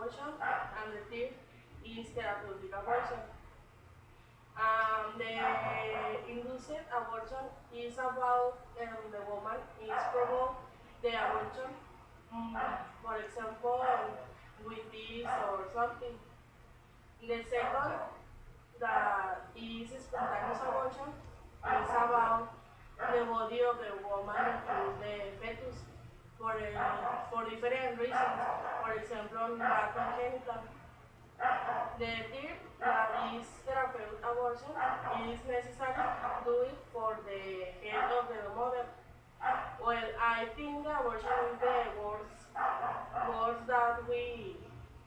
abortion, and the third is therapeutic abortion. The induced abortion is about the woman is provoked the abortion, for example, with this or something. The second, that is spontaneous abortion, is about the body of the woman include the fetus for different reasons. For example, not congenital. The third, that is therapeutic abortion, is necessary to do it for the health of the mother. Well, I think the abortion is the worst that we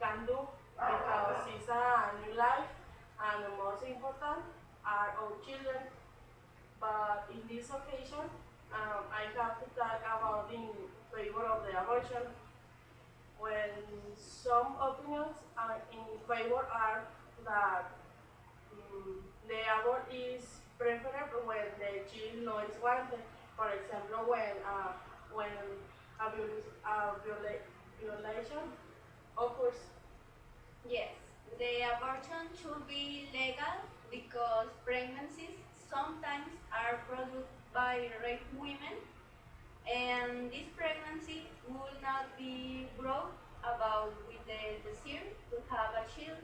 can do because it's a new life and the most important are our children. But in this occasion, I have to talk about in favor of the abortion. When some opinions are in favor are that the abort is preferable when the child no is wanted. For example, when violation occurs. Yes, the abortion should be legal because pregnancies sometimes are produced by raped women, and this pregnancy will not be brought about with the desire to have a child.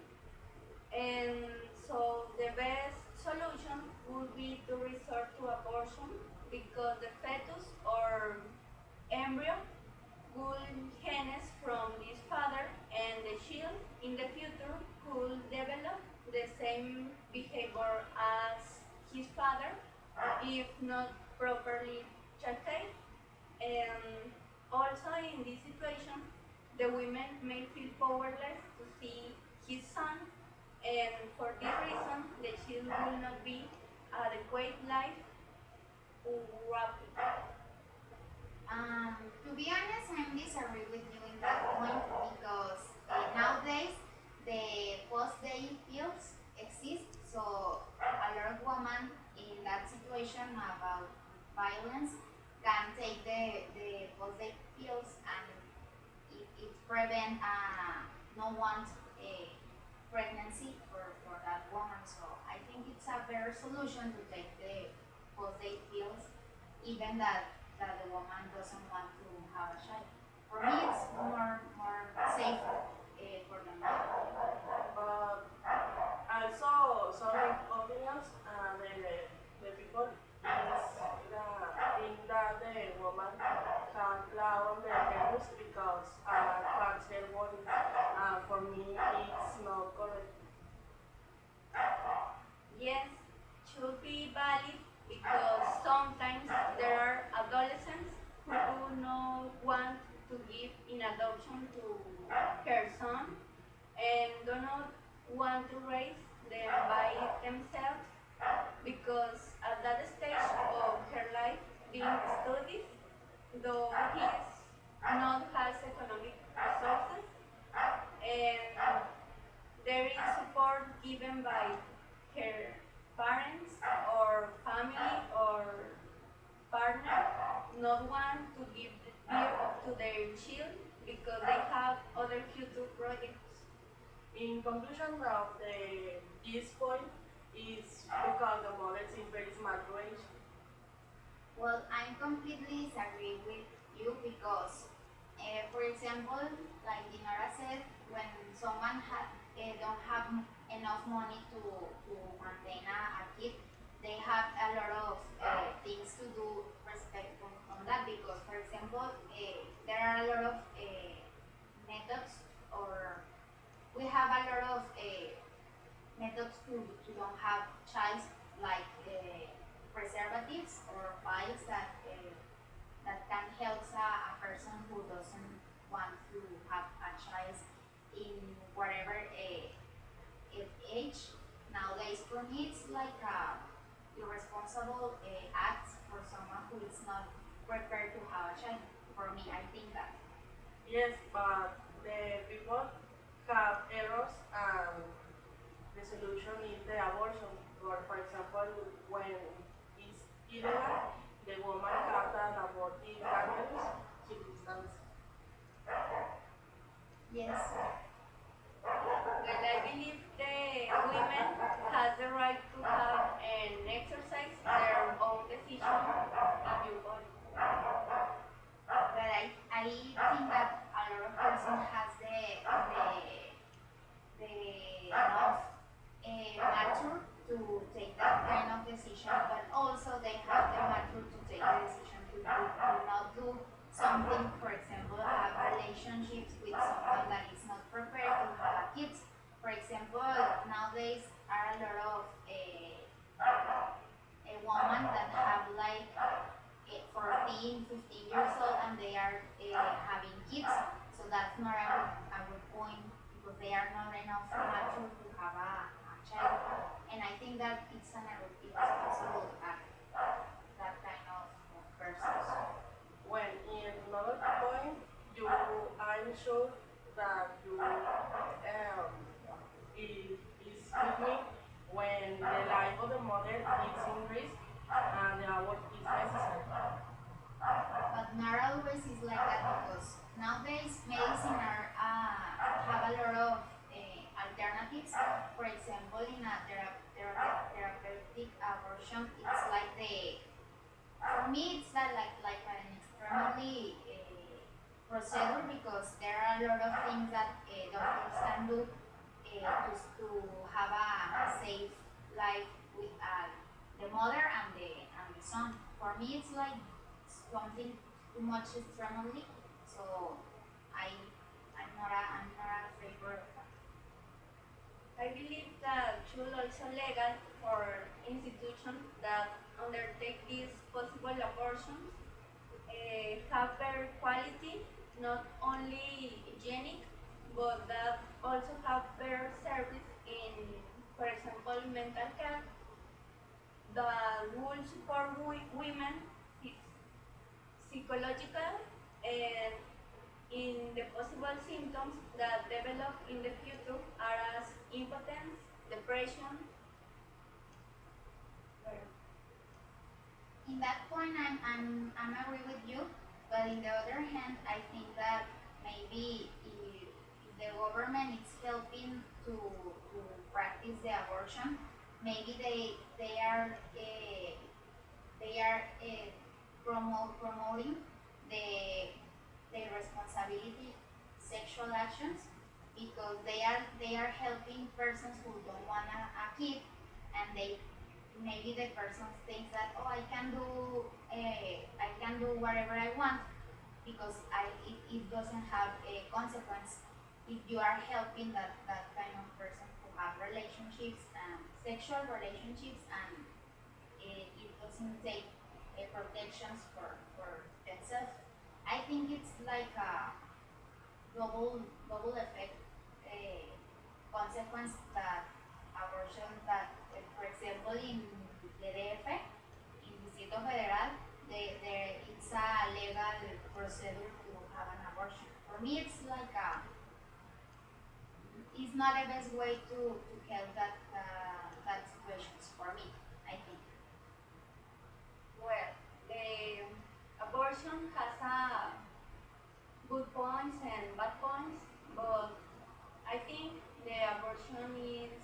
And so the best solution would be to resort to abortion because the fetus or embryo will genes from this father, and the child in the future could develop the same behavior as his father if not properly checked. And also in this situation, the women may feel powerless to see his son, and for this reason, the child will not be adequate life rapid. To be honest, I disagree with you in that point because nowadays the post-day pills exist, so a lot of women in that situation about violence can take the post-day pills and it prevent no one's pregnancy for that woman. So I think it's a better solution to take the post-day pills, even that the woman doesn't want to have a child. For me, it's more safe for the mother. But also some opinions, the people is think that the woman can play on the nerves because parts her body. For me, it's not correct. Yes, should be valid because sometimes there are adolescents who do not want to give in adoption to her son and do not want to raise them by themselves because at that stage of her life being studied, though he is not has economic resources, and there is support given by her parents or family or partner not want to give birth to their child because they have other future projects. In conclusion of this point is because the mother is in very smart age. Well, I completely disagree with you because, for example, like Dinorah said, when someone don't have enough money to maintain a kid, they have a lot of things to do respect on that because, for example, there are a lot of methods or we have a lot of methods to don't have child like preservatives or piles that can help a person who doesn't want to have a child in whatever age. Nowadays, for me, it's like a irresponsible act for someone who is not prepared to have a child. For me, I think that. Yes, but the people have errors and the solution is the abortion. Or for example, when it's illegal, the woman has an abortive dangerous circumstance. Yes. right to have and exercise their own decision in your body. But I think that a lot of person has the enough mature to take that kind of decision, but also they have the mature to take the decision to not do something, for example, have relationships with someone that is not prepared to have kids. For example, nowadays are a lot of a woman that have like 14, 15 years old and they are having kids. So that's not a good point because they are not enough mature to have a child. And I think that it's an irresponsible act, that kind of persons. When in another point, I'm sure that is with me when the life of the mother is in risk and the abort is necessary. But not always is like that because nowadays medicine are have a lot of alternatives. For example, in a therapeutic abortion, it's like the for me it's like an extremely procedure because there are a lot of things that doctors can do to have a safe life with the mother and the son. For me, it's like something too much extremely. So I I'm not a favor of that. I believe that should also legal for institutions that undertake these possible abortions have better quality, not only hygienic, but that also have better service in, for example, mental care that will support women psychological and in the possible symptoms that develop in the future are as impotence, depression. In that point, I'm agree with you. But in the other hand, I think that maybe if the government is helping to practice the abortion, maybe they are promoting the the responsibility sexual actions because they are helping persons who don't want a kid and they maybe the person thinks that oh I can do whatever I want because it doesn't have a consequence if you are helping that kind of person to have relationships and sexual relationships and it doesn't take protections for themselves. I think it's like a double effect consequence that abortion that for example in the DF in Distrito Federal it's a legal procedure to have an abortion. For me it's like a it's not the best way to help that situations for me, I think. Well, the abortion has a good points and bad points, but I think the abortion is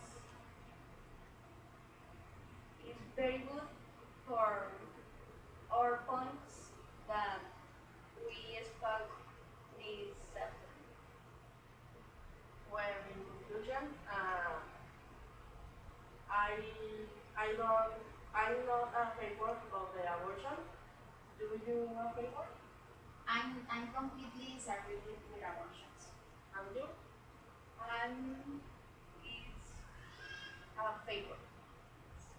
very good for our points that we spoke this afternoon. Well, in conclusion, I I don't I'm not a favor of the abortion. Do you a favor? I'm completely disagree with abortions. And you? And it's a favor.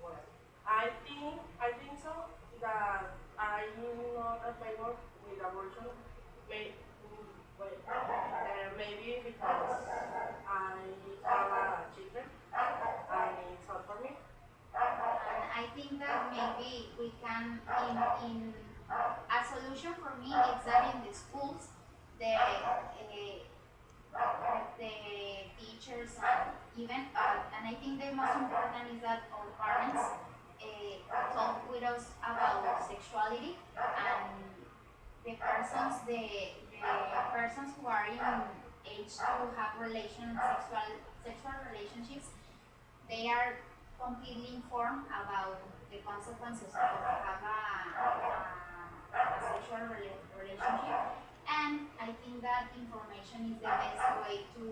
Well, I think so that I'm not a favor with abortion. Maybe because I have a children and it's hard for me. And I think that maybe we can in a solution for me is that in the schools the teachers and even and I think the most important is that our parents talk with us about sexuality and the persons who are in age to have sexual relationships they are completely informed about the consequences of have a sexual relationship. And I think that information is the best way to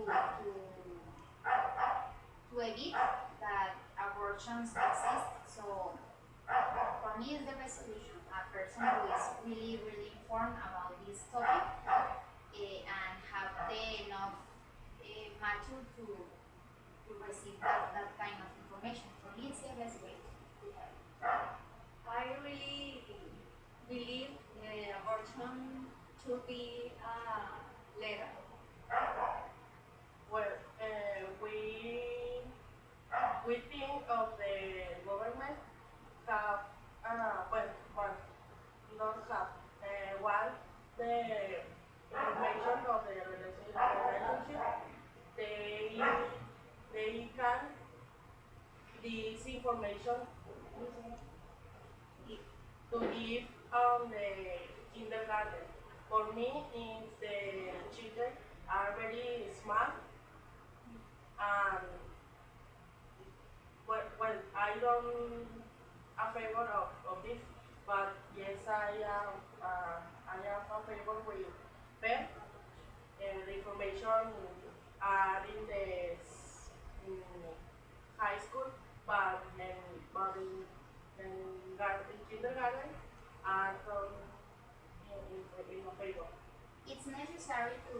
evit that abortions exist. So for me, it's the best solution. A person who is really, really informed about this topic and have the enough mature to receive that kind of information. For me, it's the best way to have. I really believe abortion should be legal. Well, we think of the government have well, one not have one the information of the relationship. They they can this information to give on the kindergarten. For me, if the children are very smart and I don't a favor of this, but yes, I am a favor with pen and the information are in the in high school, but in kindergarten are from in a favor. It's necessary to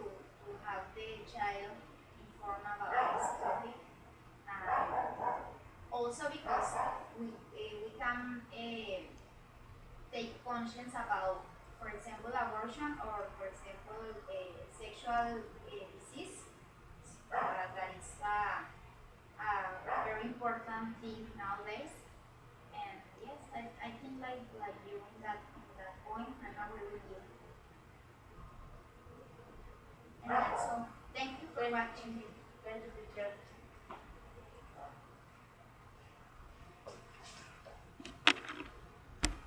have the child informed about this topic. Also because we can take conscience about, for example, abortion or, for example, sexual disease. That is a very important thing nowadays. And yes, I think like you in that point, I agree with you. And that's all. Thank you for Thank watching. thank you.